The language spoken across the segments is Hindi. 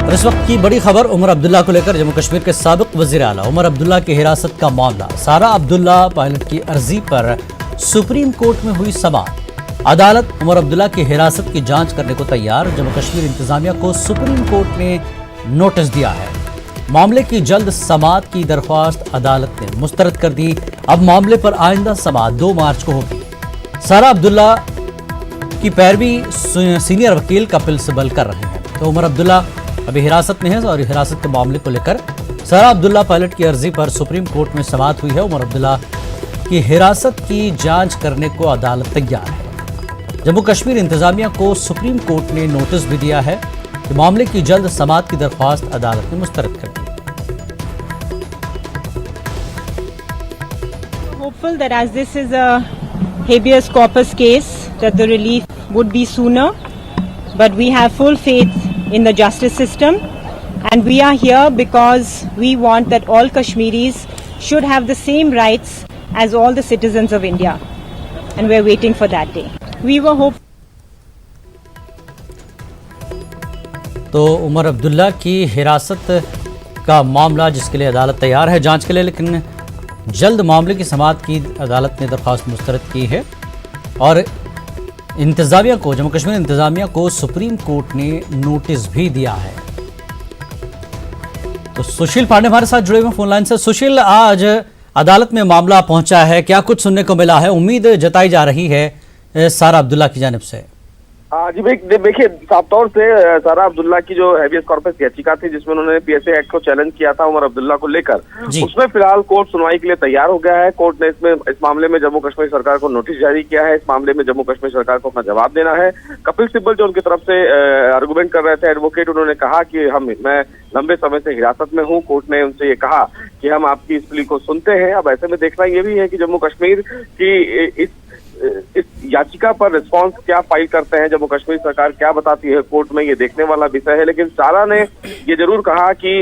और इस वक्त की बड़ी खबर उमर अब्दुल्ला को लेकर जम्मू कश्मीर के साबिक वजीर आला उमर अब्दुल्ला की हिरासत का मामला। सारा अब्दुल्ला पायलट की अर्जी पर सुप्रीम कोर्ट में हुई समाअत। अदालत उमर अब्दुल्ला की हिरासत की जांच करने को तैयार। जम्मू कश्मीर इंतजामिया को सुप्रीम कोर्ट ने नोटिस दिया है। मामले की जल्द समाअत की दरख्वास्त अदालत ने मुस्तरद कर दी। अब मामले पर आइंदा समाअत 2 मार्च को होगी। सारा अब्दुल्ला की पैरवी सीनियर वकील कपिल सिब्बल कर रहे हैं। तो उमर अब्दुल्ला अभी हिरासत में है और हिरासत के मामले को लेकर सारा अब्दुल्ला पायलट की अर्जी पर सुप्रीम कोर्ट में समाअत हुई है। उमर अब्दुल्ला की हिरासत की जांच करने को अदालत तैयार है। जम्मू कश्मीर इंतजामिया को सुप्रीम कोर्ट ने नोटिस भी दिया है कि मामले की जल्द समाअत की दरख्वास्त अदालत ने मुस्तरद कर दी। Hopeful that as this is a habeas corpus case that the relief would be sooner, but we have full faith in the justice system and we are here because we want that all Kashmiris should have the same rights as all the citizens of India, and we're waiting for that day. We were hopeful. तो उमर अब्दुल्ला की हिरासत का मामला जिसके लिए अदालत तैयार है जांच के लिए, लेकिन जल्द मामले की समाअत की अदालत ने दरख्वास्त मुस्तरद की है। और इंतजामिया को, जम्मू कश्मीर इंतजामिया को सुप्रीम कोर्ट ने नोटिस भी दिया है। तो सुशील पांडे हमारे साथ जुड़े हुए फोन लाइन से। सुशील, आज अदालत में मामला पहुंचा है, क्या कुछ सुनने को मिला है? उम्मीद जताई जा रही है सारा अब्दुल्ला की जानिब से। जी देखिए, साफ तौर से सारा अब्दुल्ला की जो हैबियस कॉर्पस याचिका थी जिसमें उन्होंने पीएसए एक्ट को चैलेंज किया था उमर अब्दुल्ला को लेकर, उसमें फिलहाल कोर्ट सुनवाई के लिए तैयार हो गया है। कोर्ट ने इस मामले में जम्मू कश्मीर सरकार को नोटिस जारी किया है। इस मामले में जम्मू कश्मीर सरकार को अपना जवाब देना है। कपिल सिब्बल जो उनकी तरफ से आर्गुमेंट कर रहे थे, एडवोकेट, उन्होंने कहा कि मैं लंबे समय से हिरासत में हूं। कोर्ट ने उनसे ये कहा कि हम आपकी इस प्ली को सुनते हैं। अब ऐसे में देखना ये भी है कि जम्मू कश्मीर की इस याचिका पर रिस्पांस क्या फाइल करते हैं, जम्मू कश्मीर सरकार क्या बताती है कोर्ट में, ये देखने वाला विषय है। लेकिन सारा ने ये जरूर कहा कि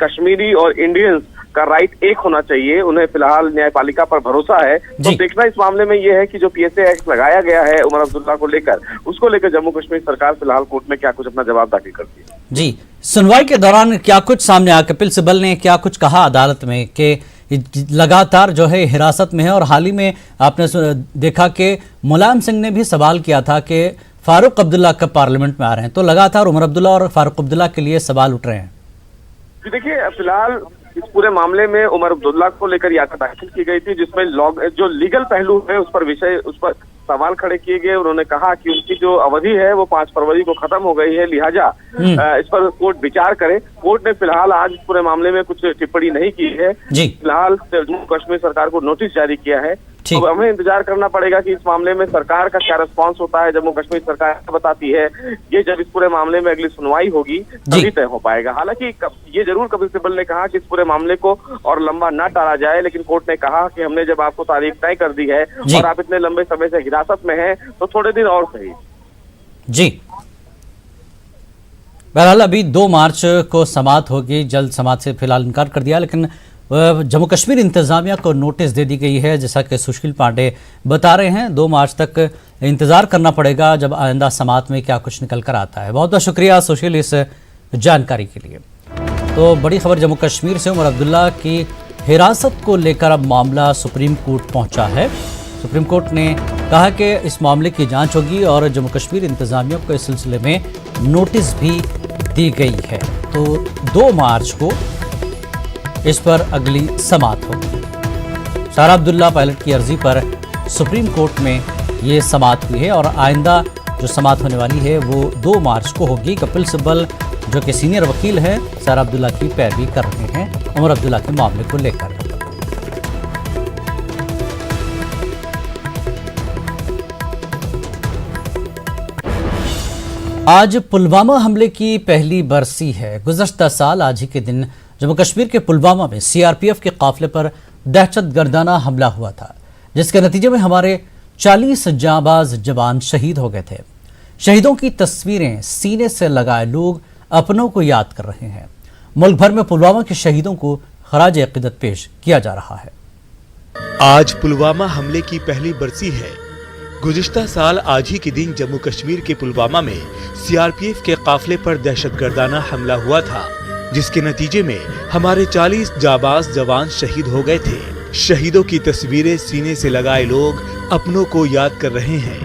कश्मीरी और इंडियंस का राइट एक होना चाहिए। उन्हें फिलहाल न्यायपालिका पर भरोसा है। तो देखना इस मामले में ये है कि जो पीएसए एक्ट लगाया गया है उमर अब्दुल्ला को लेकर, उसको लेकर जम्मू कश्मीर सरकार फिलहाल कोर्ट में क्या कुछ अपना जवाब दाखिल करती है। जी, सुनवाई के दौरान क्या कुछ सामने आया? कपिल सिब्बल ने क्या कुछ कहा अदालत में कि लगातार जो है हिरासत में है? और हाल ही में आपने देखा कि मुलायम सिंह ने भी सवाल किया था कि फारूक अब्दुल्ला कब पार्लियामेंट में आ रहे हैं। तो लगातार उमर अब्दुल्ला और फारूक अब्दुल्ला के लिए सवाल उठ रहे हैं। देखिए, फिलहाल इस पूरे मामले में उमर अब्दुल्ला को लेकर याचिका दाखिल की गई थी जिसमें जो लीगल पहलू है उस पर सवाल खड़े किए गए। उन्होंने कहा कि उनकी जो अवधि है वो 5 फरवरी को खत्म हो गई है, लिहाजा इस पर कोर्ट विचार करे। कोर्ट ने फिलहाल आज इस पूरे मामले में कुछ टिप्पणी नहीं की है। फिलहाल जम्मू कश्मीर सरकार को नोटिस जारी किया है। अब हमें इंतजार करना पड़ेगा कि इस मामले में सरकार का क्या रिस्पांस होता है, जम्मू कश्मीर सरकार क्या बताती है। ये जब इस पूरे मामले में अगली सुनवाई होगी तभी तय हो पाएगा। हालांकि ये जरूर कपिल सिब्बल ने कहा कि इस पूरे मामले को और लंबा ना टाला जाए, लेकिन कोर्ट ने कहा कि हमने जब आपको तारीख तय कर दी है और आप इतने लंबे समय से हिरासत में हैं तो थोड़े दिन और सही। जी, बहरहाल अभी 2 मार्च को समाअत होगी। जल्द समाअत से फिलहाल इनकार कर दिया, लेकिन जम्मू कश्मीर इंतजामिया को नोटिस दे दी गई है। जैसा कि सुशील पांडे बता रहे हैं, 2 मार्च तक इंतजार करना पड़ेगा जब आइंदा समाअत में क्या कुछ निकल कर आता है। बहुत बहुत शुक्रिया सुशील इस जानकारी के लिए। तो बड़ी खबर जम्मू कश्मीर से, उमर अब्दुल्ला की हिरासत को लेकर अब मामला सुप्रीम कोर्ट पहुंचा है। सुप्रीम कोर्ट ने कहा कि इस मामले की जांच होगी और जम्मू कश्मीर इंतजामिया को इस सिलसिले में नोटिस भी दी गई है। तो 2 मार्च को इस पर अगली समाअत होगी। सारा अब्दुल्ला पायलट की अर्जी पर सुप्रीम कोर्ट में ये समाअत हुई है और आइंदा जो समाअत होने वाली है वो 2 मार्च को होगी। कपिल सिब्बल जो कि सीनियर वकील हैं, सारा अब्दुल्ला की पैरवी कर रहे हैं उमर अब्दुल्ला के मामले को लेकर। आज पुलवामा हमले की पहली बरसी है। गुज़श्ता साल आज ही के दिन जम्मू कश्मीर के पुलवामा में सीआरपीएफ के काफिले पर दहशतगर्दाना हमला हुआ था, जिसके नतीजे में हमारे 40 जांबाज जवान शहीद हो गए थे। शहीदों की तस्वीरें सीने से लगाए लोग अपनों को याद कर रहे हैं। मुल्क भर में पुलवामा के शहीदों को खराज अकीदत पेश किया जा रहा है। आज पुलवामा हमले की पहली बरसी है। गुज़िश्ता साल आज ही के दिन जम्मू कश्मीर के पुलवामा में सीआरपीएफ के काफिले पर दहशतगर्दाना हमला हुआ था, जिसके नतीजे में हमारे 40 जाबाज जवान शहीद हो गए थे। शहीदों की तस्वीरें सीने से लगाए लोग अपनों को याद कर रहे हैं।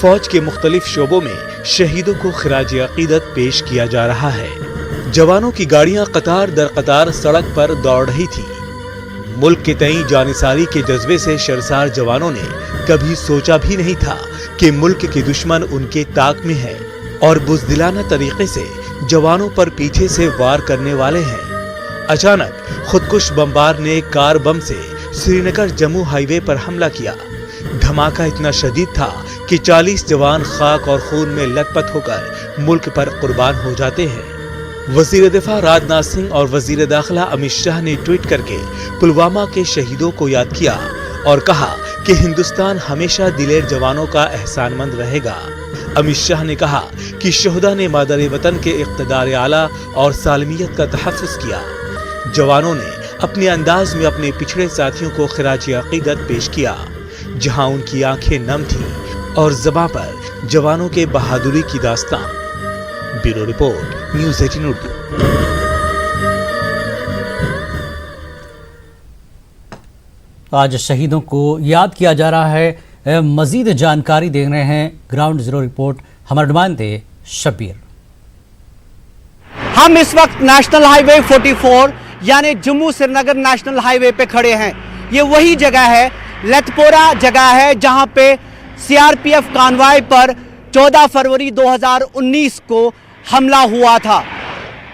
फौज के मुख्तलिफ शोबों में शहीदों को खिराज अकीदत पेश किया जा रहा है। जवानों की गाड़ियां कतार दर कतार सड़क पर दौड़ रही थी। मुल्क के तई जानिसारी के जज्बे से शर्मसार जवानों ने कभी सोचा भी नहीं था कि मुल्क के दुश्मन उनके ताक में है और बुज़दिलाना तरीके से जवानों पर पीछे से वार करने वाले हैं। अचानक खुदकुश बमबार ने कार बम से श्रीनगर जम्मू हाईवे पर हमला किया। धमाका इतना शदीद था कि 40 जवान खाक और खून में लथपथ होकर मुल्क पर कुर्बान हो जाते हैं। वजीर दिफा राजनाथ सिंह और वजीर दाखिला अमित शाह ने ट्वीट करके पुलवामा के शहीदों को याद किया और कहा कि हिंदुस्तान हमेशा दिलेर जवानों का एहसानमंद रहेगा। अमित शाह ने कहा कि शोहदा ने मादर वतन के इक़्तिदार आला और सालमियत का तहफ़्फ़ुज़ किया। जवानों ने अपने अंदाज में अपने पिछड़े साथियों को खिराज अक़ीदत पेश किया, जहां उनकी आंखें नम थीं और ज़बां पर जवानों के बहादुरी की दास्तां। Bureau report, news 18 Urdu. आज शहीदों को याद किया जा रहा है। मजीद जानकारी दे रहे हैं ग्राउंड जीरो रिपोर्ट हमारे नुमाइंदे शब्बीर। हम इस वक्त नेशनल हाईवे 44 यानी जम्मू श्रीनगर नेशनल हाईवे पे खड़े हैं। ये वही जगह है, लतपोरा जगह है, जहां पे सीआरपीएफ कानवाय पर 14 फरवरी 2019 को हमला हुआ था।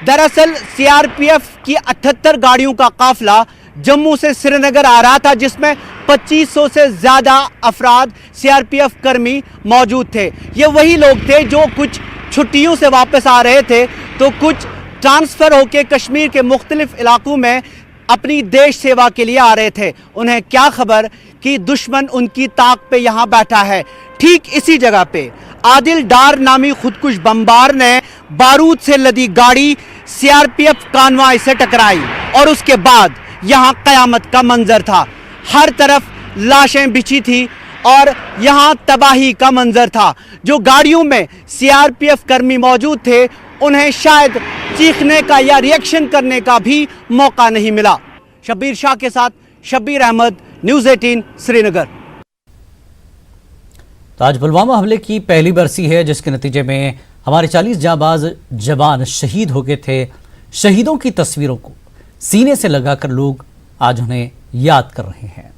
दरअसल सीआरपीएफ की 78 गाड़ियों का काफिला जम्मू से श्रीनगर आ रहा था, जिसमें 2500 से ज़्यादा अफराद सीआरपीएफ कर्मी मौजूद थे। ये वही लोग थे जो कुछ छुट्टियों से वापस आ रहे थे, तो कुछ ट्रांसफ़र होकर कश्मीर के मुख्तलिफ इलाकों में अपनी देश सेवा के लिए आ रहे थे। उन्हें क्या खबर कि दुश्मन उनकी ताक पे यहाँ बैठा है। ठीक इसी जगह पे आदिल डार नामी खुदकुश बमबार ने बारूद से लदी गाड़ी सीआरपीएफ कानवाय से टकराई और उसके बाद यहाँ कयामत का मंजर था। हर तरफ लाशें बिछी थी और यहाँ तबाही का मंजर था। जो गाड़ियों में सीआरपीएफ कर्मी मौजूद थे, उन्हें शायद चीखने का या रिएक्शन करने का भी मौका नहीं मिला। शब्बीर शाह के साथ शब्बीर अहमद, न्यूज़ 18 श्रीनगर। तो आज पुलवामा हमले की पहली बरसी है, जिसके नतीजे में हमारे 40 जाबाज जवान शहीद हो गए थे। शहीदों की तस्वीरों को सीने से लगाकर लोग आज उन्हें याद कर रहे हैं।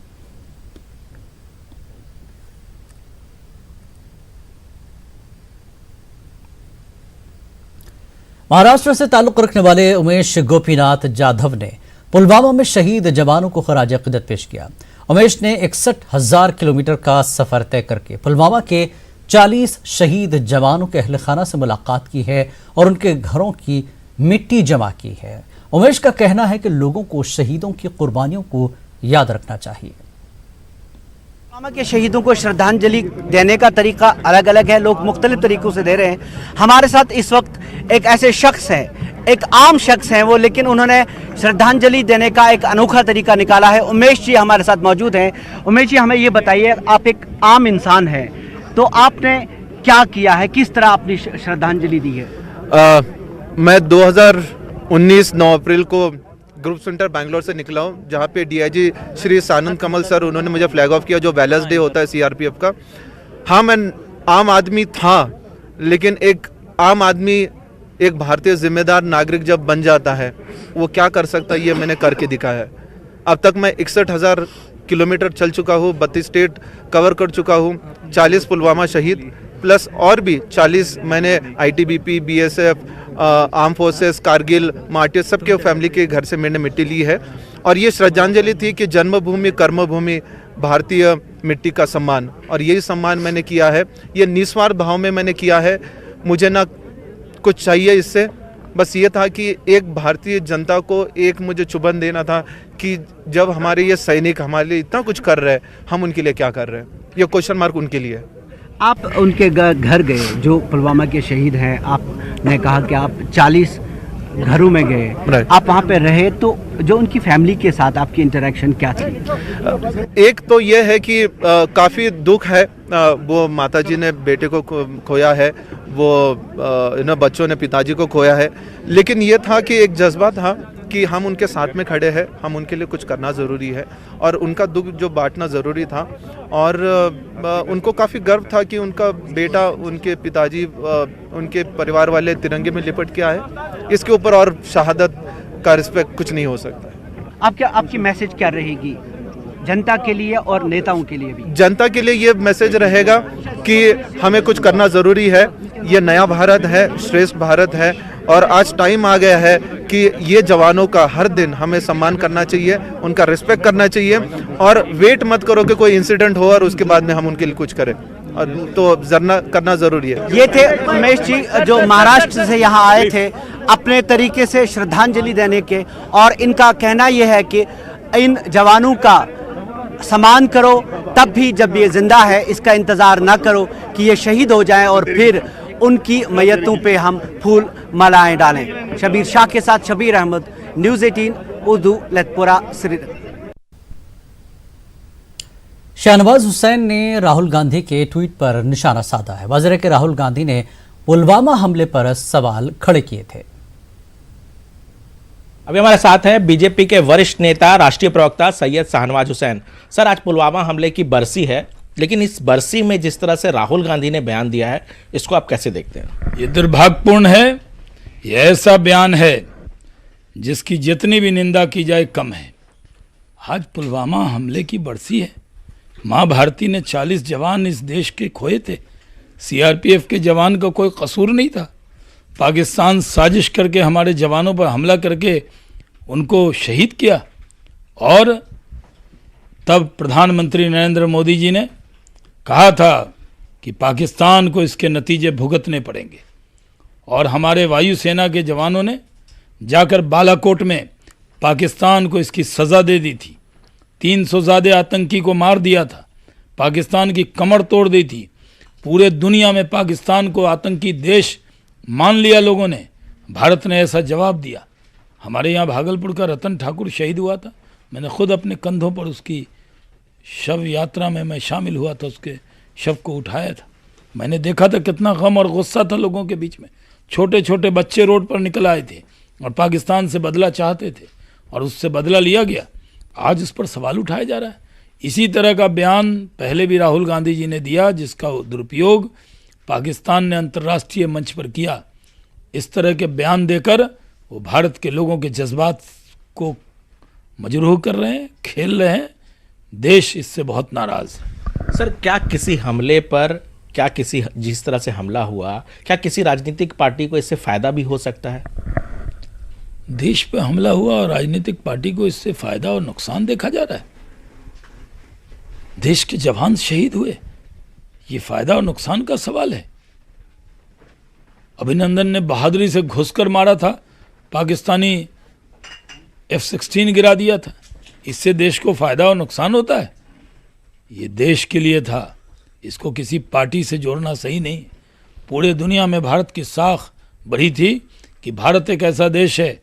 महाराष्ट्र से ताल्लुक रखने वाले उमेश गोपीनाथ जाधव ने पुलवामा में शहीद जवानों को खराज अक़ीदत पेश किया। उमेश ने 61,000 किलोमीटर का सफर तय करके पुलवामा के 40 शहीद जवानों के अहल खाना से मुलाकात की है और उनके घरों की मिट्टी जमा की है। उमेश का कहना है कि लोगों को शहीदों की कुर्बानियों को याद रखना चाहिए। पुलवामा के शहीदों को श्रद्धांजलि देने का तरीका अलग अलग है, लोग मुख्तलिफ तरीकों से दे रहे हैं। हमारे साथ इस वक्त एक ऐसे शख्स हैं, एक आम शख्स हैं वो, लेकिन उन्होंने श्रद्धांजलि देने का एक अनोखा तरीका निकाला है। उमेश जी हमारे साथ मौजूद हैं। उमेश जी, हमें ये बताइए, आप एक आम इंसान हैं, तो आपने क्या किया है, किस तरह अपनी श्रद्धांजलि दी है? मैं 2019 9 अप्रैल को ग्रुप सेंटर बैंगलोर से निकला हूँ, जहाँ पे डीआईजी श्री सानंद कमल सर, उन्होंने मुझे फ्लैग ऑफ किया, जो वेलर्स डे होता है सीआरपीएफ का। हाँ, मैं आम आदमी था, लेकिन एक आम आदमी, एक भारतीय जिम्मेदार नागरिक जब बन जाता है, वो क्या कर सकता है, ये मैंने करके दिखाया है। अब तक मैं 61,000 किलोमीटर चल चुका हूँ, 32 स्टेट कवर कर चुका हूँ, 40 पुलवामा शहीद प्लस और भी 40 मैंने ITBP, BSF, arm forces, Kargil, martyr, सबके फैमिली के घर से मैंने मिट्टी ली है। और ये श्रद्धांजलि थी कि जन्मभूमि कर्मभूमि भारतीय मिट्टी का सम्मान, और यही सम्मान मैंने किया है। ये निस्वार्थ भाव में मैंने किया है। मुझे ना कुछ चाहिए इससे, बस ये था कि एक भारतीय जनता को एक मुझे चुभन देना था कि जब हमारे ये सैनिक हमारे लिए इतना कुछ कर रहे हैं, हम उनके लिए क्या कर रहे हैं, ये क्वेश्चन मार्क उनके लिए। आप उनके घर गए जो पुलवामा के शहीद हैं, आपने कहा कि आप 40 घरों में गए, Right. आप वहाँ पे रहे, तो जो उनकी फैमिली के साथ आपकी इंटरेक्शन क्या थी? एक तो ये है कि काफ़ी दुख है, वो माताजी ने बेटे को खोया है, वो इन बच्चों ने पिताजी को खोया है, लेकिन ये था कि एक जज्बा था कि हम उनके साथ में खड़े हैं, हम उनके लिए कुछ करना ज़रूरी है और उनका दुख जो बांटना ज़रूरी था। और उनको काफ़ी गर्व था कि उनका बेटा, उनके पिताजी, उनके परिवार वाले तिरंगे में लिपट के आए। इसके ऊपर और शहादत का रिस्पेक्ट कुछ नहीं हो सकता। आपकी मैसेज क्या रहेगी जनता के लिए और नेताओं के लिए भी? जनता के लिए ये मैसेज रहेगा कि हमें कुछ करना ज़रूरी है। ये नया भारत है, श्रेष्ठ भारत है और आज टाइम आ गया है कि ये जवानों का हर दिन हमें सम्मान करना चाहिए, उनका रिस्पेक्ट करना चाहिए और वेट मत करो कि कोई इंसिडेंट हो और उसके बाद में हम उनके लिए कुछ करें, और तो करना ज़रूरी है। ये थे उमेश जी जो महाराष्ट्र से यहाँ आए थे अपने तरीके से श्रद्धांजलि देने के, और इनका कहना यह है कि इन जवानों का सम्मान करो तब भी जब ये जिंदा है, इसका इंतज़ार ना करो कि ये शहीद हो जाएं और फिर उनकी मैयतों पे हम फूल मालाएं डालें। शबीर शाह के साथ शबीर अहमद, न्यूज़ 18 उर्दू, लतपुरा, श्रीनगर। शाहनवाज हुसैन ने राहुल गांधी के ट्वीट पर निशाना साधा है। वाज़ेह है कि राहुल गांधी ने पुलवामा हमले पर सवाल खड़े किए थे। अभी हमारे साथ हैं बीजेपी के वरिष्ठ नेता, राष्ट्रीय प्रवक्ता सैयद शाहनवाज हुसैन। सर, आज पुलवामा हमले की बरसी है, लेकिन इस बरसी में जिस तरह से राहुल गांधी ने बयान दिया है, इसको आप कैसे देखते हैं? ये दुर्भाग्यपूर्ण है। ये ऐसा बयान है जिसकी जितनी भी निंदा की जाए कम है। आज पुलवामा हमले की बरसी है। माँ भारती ने 40 जवान इस देश के खोए थे। सीआरपीएफ के जवान का कोई कसूर नहीं था। पाकिस्तान साजिश करके हमारे जवानों पर हमला करके उनको शहीद किया, और तब प्रधानमंत्री नरेंद्र मोदी जी ने कहा था कि पाकिस्तान को इसके नतीजे भुगतने पड़ेंगे, और हमारे वायुसेना के जवानों ने जाकर बालाकोट में पाकिस्तान को इसकी सज़ा दे दी थी। 300 ज़्यादा आतंकी को मार दिया था, पाकिस्तान की कमर तोड़ दी थी। पूरे दुनिया में पाकिस्तान को आतंकी देश मान लिया लोगों ने। भारत ने ऐसा जवाब दिया। हमारे यहाँ भागलपुर का रतन ठाकुर शहीद हुआ था, मैंने खुद अपने कंधों पर उसकी शव यात्रा में मैं शामिल हुआ था, उसके शव को उठाया था। मैंने देखा था कितना गम और गुस्सा था लोगों के बीच में। छोटे छोटे बच्चे रोड पर निकल आए थे और पाकिस्तान से बदला चाहते थे, और उससे बदला लिया गया। आज इस पर सवाल उठाया जा रहा है। इसी तरह का बयान पहले भी राहुल गांधी जी ने दिया, जिसका दुरुपयोग पाकिस्तान ने अंतर्राष्ट्रीय मंच पर किया। इस तरह के बयान देकर वो भारत के लोगों के जज्बात को मजरूह कर रहे हैं, खेल रहे हैं। देश इससे बहुत नाराज़ है। सर, क्या किसी हमले पर, जिस तरह से हमला हुआ, क्या किसी राजनीतिक पार्टी को इससे फ़ायदा भी हो सकता है? देश पे हमला हुआ और राजनीतिक पार्टी को इससे फ़ायदा और नुकसान देखा जा रहा है। देश के जवान शहीद हुए, ये फ़ायदा और नुकसान का सवाल है। अभिनंदन ने बहादुरी से घुसकर मारा था, पाकिस्तानी F-16 गिरा दिया था। इससे देश को फ़ायदा और नुकसान होता है? ये देश के लिए था, इसको किसी पार्टी से जोड़ना सही नहीं। पूरे दुनिया में भारत की साख बढ़ी थी कि भारत एक ऐसा देश है,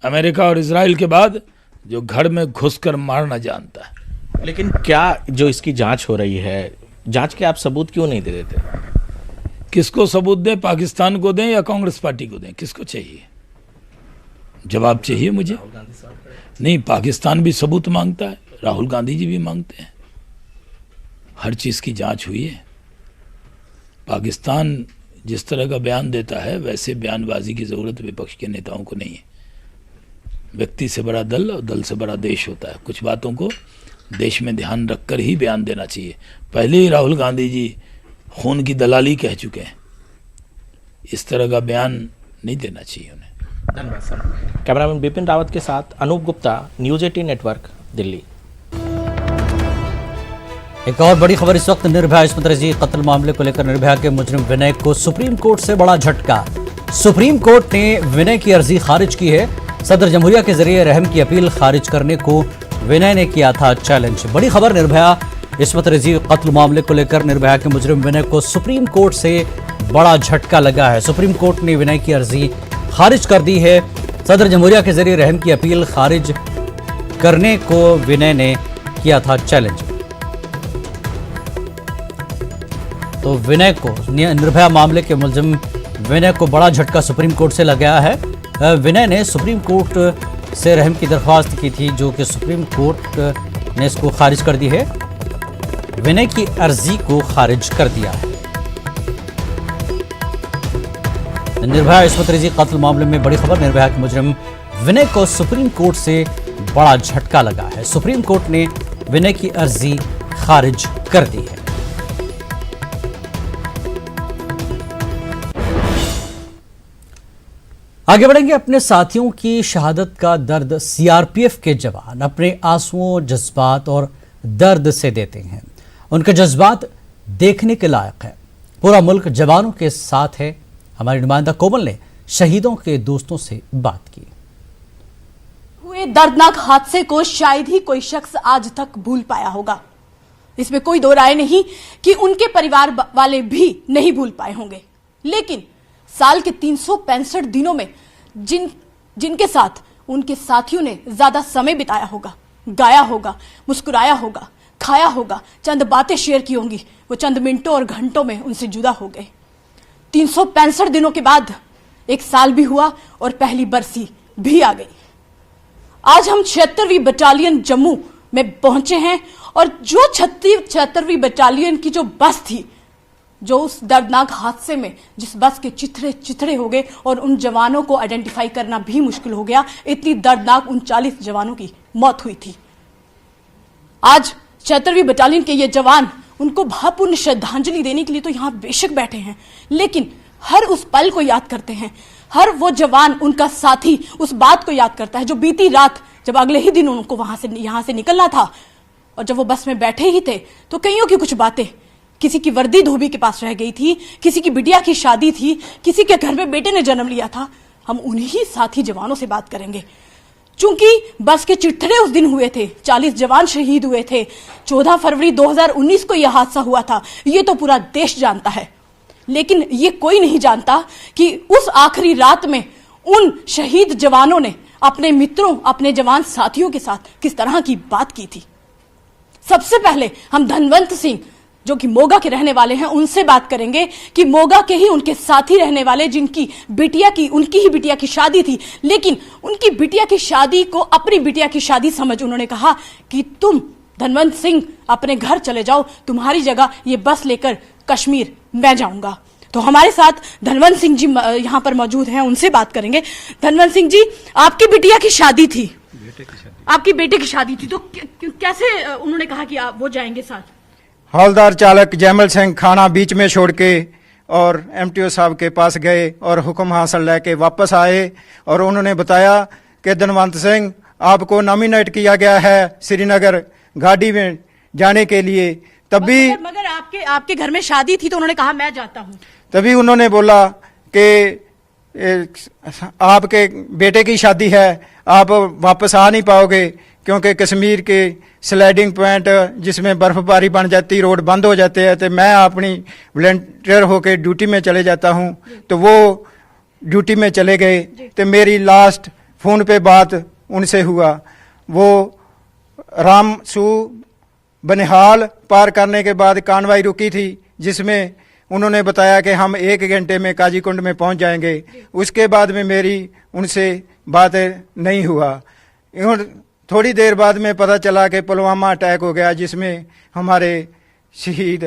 अमेरिका और इजराइल के बाद, जो घर में घुसकर मारना जानता है। लेकिन क्या जो इसकी जांच हो रही है, जांच के आप सबूत क्यों नहीं दे देते? किसको सबूत दें? पाकिस्तान को दें या कांग्रेस पार्टी को दें? किसको चाहिए जवाब? चाहिए मुझे नहीं। पाकिस्तान भी सबूत मांगता है, राहुल गांधी जी भी मांगते हैं। हर चीज़ की जांच हुई है। पाकिस्तान जिस तरह का बयान देता है, वैसे बयानबाजी की ज़रूरत विपक्ष के नेताओं को नहीं है। व्यक्ति से बड़ा दल और दल से बड़ा देश होता है। कुछ बातों को देश में ध्यान रखकर ही बयान देना चाहिए। पहले ही राहुल गांधी जी खून की दलाली कह चुके हैं, इस तरह का बयान नहीं देना चाहिए उन्हें। धन्यवाद सर। कैमरामैन बिपिन रावत के साथ अनूप गुप्ता, न्यूज़ 18 नेटवर्क, दिल्ली। एक और बड़ी खबर इस वक्त निर्भया इस्मत रेज़ी कत्ल मामले को लेकर निर्भया के मुजरिम विनय को सुप्रीम कोर्ट से बड़ा झटका। सुप्रीम कोर्ट ने विनय की अर्जी खारिज की है। सदर जमहूरिया के जरिए रहम की अपील खारिज करने को विनय ने किया था चैलेंज। बड़ी खबर निर्भया इस्मत रेज़ी कत्ल मामले को लेकर निर्भया के मुजरिम विनय को सुप्रीम कोर्ट से बड़ा झटका लगा है। सुप्रीम कोर्ट ने विनय की अर्जी खारिज कर दी है। सदर जमहूरिया के जरिए रहम की अपील खारिज करने को विनय ने किया था चैलेंज। तो विनय को, निर्भया मामले के मुलजिम विनय को बड़ा झटका सुप्रीम कोर्ट से लगा है। विनय ने सुप्रीम कोर्ट से रहम की दरख्वास्त की थी, जो कि सुप्रीम कोर्ट ने इसको खारिज कर दी है। विनय की अर्जी को खारिज कर दिया है। निर्भया इस्मत रेज़ी कत्ल मामले में बड़ी खबर, निर्भया के मुजरिम विनय को सुप्रीम कोर्ट से बड़ा झटका लगा है। सुप्रीम कोर्ट ने विनय की अर्जी खारिज कर दी है। आगे बढ़ेंगे। अपने साथियों की शहादत का दर्द सीआरपीएफ के जवान अपने आंसुओं, जज्बात और दर्द से देते हैं। उनके जज्बात देखने के लायक है। पूरा मुल्क जवानों के साथ है। हमारी नुमाइंदा कोमल ने शहीदों के दोस्तों से बात की। हुए दर्दनाक हादसे को शायद ही कोई शख्स आज तक भूल पाया होगा। इसमें कोई दो राय नहीं कि उनके परिवार वाले भी नहीं भूल पाए होंगे। लेकिन साल के 365 दिनों में जिनके साथ उनके साथियों ने ज्यादा समय बिताया होगा, गाया होगा, मुस्कुराया होगा, खाया होगा, चंद बातें शेयर की होंगी, वो चंद मिनटों और घंटों में उनसे जुदा हो गए। 365 दिनों के बाद एक साल भी हुआ और पहली बरसी भी आ गई। आज हम 76वीं बटालियन जम्मू में पहुंचे हैं और जो 76वीं बटालियन की जो बस थी, जो उस दर्दनाक हादसे में जिस बस के चिथड़े हो गए और उन जवानों को आइडेंटिफाई करना भी मुश्किल हो गया, इतनी दर्दनाक 39 जवानों की मौत हुई थी। आज 76वीं बटालियन के ये जवान, उनको भावपूर्ण श्रद्धांजलि देने के लिए तो यहां बेशक बैठे हैं, लेकिन हर उस पल को याद करते हैं। हर वो जवान, उनका साथी उस बात को याद करता है जो बीती रात, जब अगले ही दिन उनको यहां से निकलना था और जब वो बस में बैठे ही थे तो कईयों की कुछ बातें, किसी की वर्दी धोबी के पास रह गई थी, किसी की बिटिया की शादी थी, किसी के घर में बेटे ने जन्म लिया था। हम उन्हीं साथी जवानों से बात करेंगे। चूंकि बस के चिट्ठे उस दिन हुए थे, 40 जवान शहीद हुए थे। 14 फरवरी 2019 को यह हादसा हुआ था, ये तो पूरा देश जानता है। लेकिन ये कोई नहीं जानता कि उस आखिरी रात में उन शहीद जवानों ने अपने मित्रों, अपने जवान साथियों के साथ किस तरह की बात की थी। सबसे पहले हम धनवंत सिंह, जो कि मोगा के रहने वाले हैं, उनसे बात करेंगे कि मोगा के ही उनके साथी रहने वाले, जिनकी उनकी ही बिटिया की शादी थी, लेकिन उनकी बिटिया की शादी को अपनी बिटिया की शादी समझ उन्होंने कहा कि तुम धनवंत सिंह अपने घर चले जाओ, तुम्हारी जगह ये बस लेकर कश्मीर मैं जाऊंगा। तो हमारे साथ धनवंत सिंह जी यहाँ पर मौजूद हैं, उनसे बात करेंगे। धनवंत सिंह जी, आपकी बिटिया की शादी थी, आपकी बेटे की शादी थी, तो कैसे उन्होंने कहा कि आप वो जाएंगे साथ? हवलदार चालक जयमल सिंह खाना बीच में छोड़ के और एमटीओ साहब के पास गए और हुक्म हासिल लेके वापस आए और उन्होंने बताया कि धनवंत सिंह, आपको नॉमिनेट किया गया है श्रीनगर गाड़ी में जाने के लिए। तभी मगर आपके घर में शादी थी तो उन्होंने कहा मैं जाता हूं। तभी उन्होंने बोला कि आपके बेटे की शादी है, आप वापस आ नहीं पाओगे, क्योंकि कश्मीर के स्लाइडिंग पॉइंट जिसमें बर्फबारी बन जाती, रोड बंद हो जाते हैं, तो मैं अपनी वॉलंटियर होकर ड्यूटी में चले जाता हूं। तो वो ड्यूटी में चले गए। तो मेरी लास्ट फोन पे बात उनसे हुआ। वो रामसू बनिहाल पार करने के बाद कानवाई रुकी थी, जिसमें उन्होंने बताया कि हम 1 घंटे में काजीकुंड में पहुंच जाएंगे। उसके बाद में मेरी उनसे बात नहीं हुआ। थोड़ी देर बाद में पता चला कि पुलवामा अटैक हो गया, जिसमें हमारे शहीद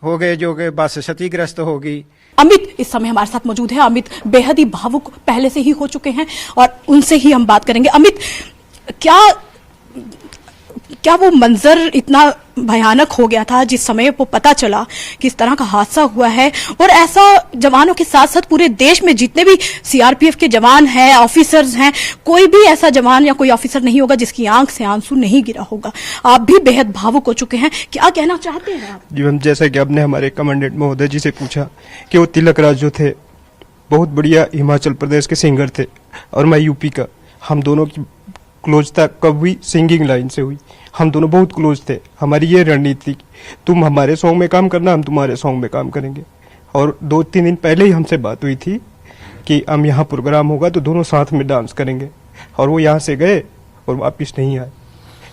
हो गए, जो कि बस क्षतिग्रस्त होगी। अमित इस समय हमारे साथ मौजूद है। अमित बेहद ही भावुक पहले से ही हो चुके हैं और उनसे ही हम बात करेंगे। अमित, क्या वो मंजर इतना भयानक हो गया था जिस समय वो पता चला कि इस तरह का हादसा हुआ है? और ऐसा जवानों के साथ साथ पूरे देश में जितने भी सीआरपीएफ के जवान हैं, ऑफिसर्स हैं, कोई भी ऐसा जवान या कोई ऑफिसर नहीं होगा जिसकी आंख से आंसू नहीं गिरा होगा। आप भी बेहद भावुक हो चुके हैं, क्या कहना चाहते हैं आप? जी मैम, जैसा कि आपने हमारे कमांडेंट महोदय जी से पूछा कि वो तिलक राज जो थे, बहुत बढ़िया हिमाचल प्रदेश के सिंगर थे और मैं यूपी का। हम दोनों की क्लोजता कब हुई? सिंगिंग लाइन से हुई। हम दोनों बहुत क्लोज थे। हमारी ये रणनीति थी, तुम हमारे सॉन्ग में काम करना, हम तुम्हारे सॉन्ग में काम करेंगे। और 2-3 दिन पहले ही हमसे बात हुई थी कि हम यहाँ प्रोग्राम होगा तो दोनों साथ में डांस करेंगे, और वो यहाँ से गए और वापस नहीं आए।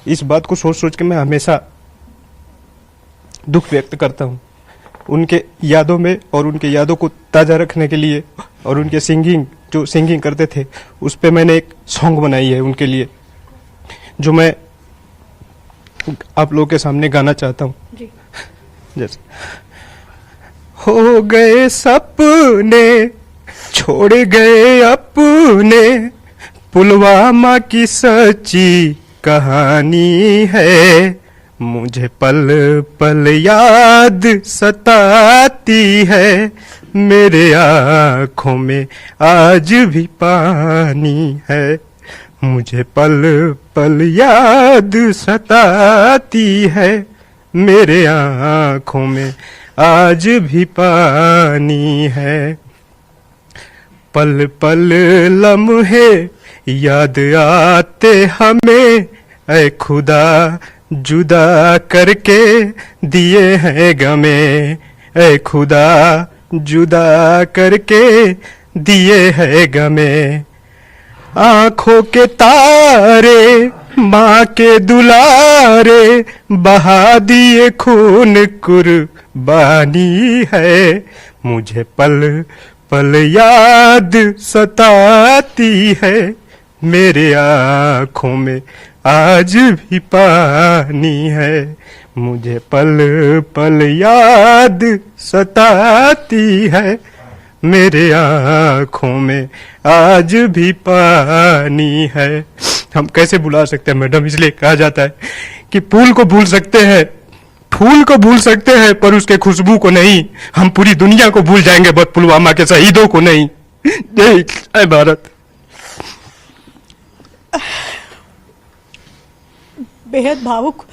इस बात को सोच सोच के मैं हमेशा दुख व्यक्त करता हूँ उनके यादों में, और उनके यादों को ताज़ा रखने के लिए, और उनके जो सिंगिंग करते थे उस पे मैंने एक सॉन्ग बनाई है उनके लिए, जो मैं आप लोगों के सामने गाना चाहता हूँ। जैसे हो गए सपने छोड़ गए अपने, पुलवामा की सच्ची कहानी है, मुझे पल पल याद सताती है, मेरे आँखों में आज भी पानी है, मुझे पल पल याद सताती है, मेरे आँखों में आज भी पानी है, पल पल लम्हे याद आते हमें, ऐ खुदा जुदा करके दिए हैं गमे, ऐ खुदा जुदा करके दिए हैं गमे, आँखों के तारे माँ के दुलारे बहा दिए खून कुर्बानी है, मुझे पल पल याद सताती है, मेरे आँखों में आज भी पानी है, मुझे पल पल याद सताती है, मेरे आँखों में आज भी पानी है। हम कैसे भुला सकते हैं मैडम, इसलिए कहा जाता है कि फूल को भूल सकते हैं, फूल को भूल सकते हैं पर उसके खुशबू को नहीं, हम पूरी दुनिया को भूल जाएंगे बस पुलवामा के शहीदों को नहीं। जय भारत। बेहद भावुक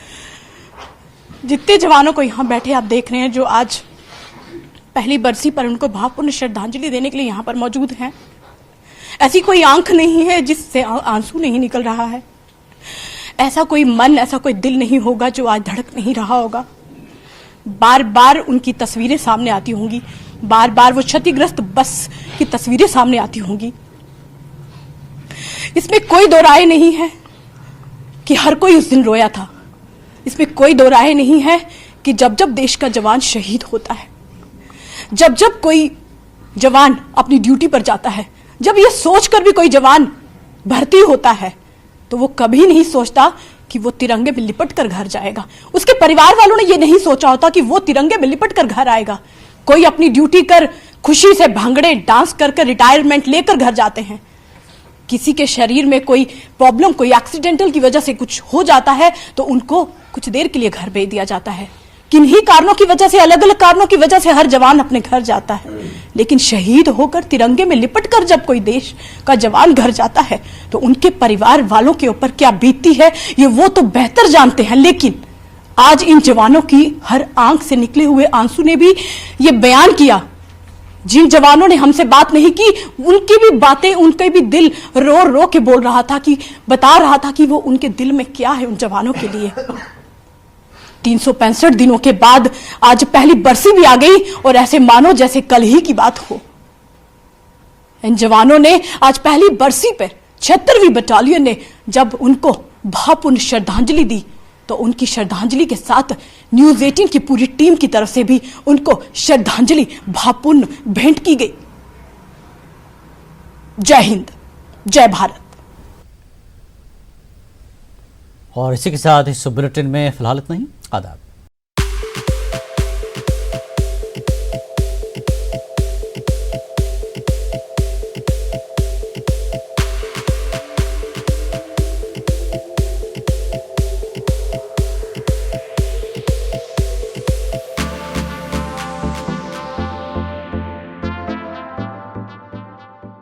जितने जवानों को यहाँ बैठे आप देख रहे हैं, जो आज पहली बरसी पर उनको भावपूर्ण श्रद्धांजलि देने के लिए यहाँ पर मौजूद हैं। ऐसी कोई आंख नहीं है जिससे आंसू नहीं निकल रहा है, ऐसा कोई मन, ऐसा कोई दिल नहीं होगा जो आज धड़क नहीं रहा होगा। बार बार उनकी तस्वीरें सामने आती होंगी, बार बार वो क्षतिग्रस्त बस की तस्वीरें सामने आती होंगी। इसमें कोई दो राय नहीं है कि हर कोई उस दिन रोया था। इसमें कोई दो राय नहीं है कि जब जब देश का जवान शहीद होता है, जब जब कोई जवान अपनी ड्यूटी पर जाता है, जब ये सोचकर भी कोई जवान भर्ती होता है, तो वो कभी नहीं सोचता कि वो तिरंगे में लिपट कर घर जाएगा। उसके परिवार वालों ने ये नहीं सोचा होता कि वो तिरंगे में लिपट कर घर आएगा। कोई अपनी ड्यूटी कर खुशी से भांगड़े डांस कर रिटायरमेंट लेकर घर जाते हैं। किसी के शरीर में कोई प्रॉब्लम, कोई एक्सीडेंटल की वजह से कुछ हो जाता है तो उनको कुछ देर के लिए घर भेज दिया जाता है। किन्हीं कारणों की वजह से, अलग अलग कारणों की वजह से हर जवान अपने घर जाता है, लेकिन शहीद होकर तिरंगे में लिपटकर जब कोई देश का जवान घर जाता है तो उनके परिवार वालों के ऊपर क्या बीतती है ये वो तो बेहतर जानते हैं। लेकिन आज इन जवानों की हर आंख से निकले हुए आंसू ने भी ये बयान किया। जिन जवानों ने हमसे बात नहीं की, उनकी भी बातें, उनके भी दिल रो रो के बोल रहा था, कि बता रहा था कि वो उनके दिल में क्या है उन जवानों के लिए। 365 दिनों के बाद आज पहली बरसी भी आ गई और ऐसे मानो जैसे कल ही की बात हो। इन जवानों ने आज पहली बरसी पर 76वीं बटालियन ने जब उनको भावपूर्ण श्रद्धांजलि दी तो उनकी श्रद्धांजलि के साथ न्यूज़ 18 की पूरी टीम की तरफ से भी उनको श्रद्धांजलि भावपूर्ण भेंट की गई। जय हिंद, जय भारत। और इसी के साथ इस बुलेटिन में फिलहाल इतना ही। आदाब।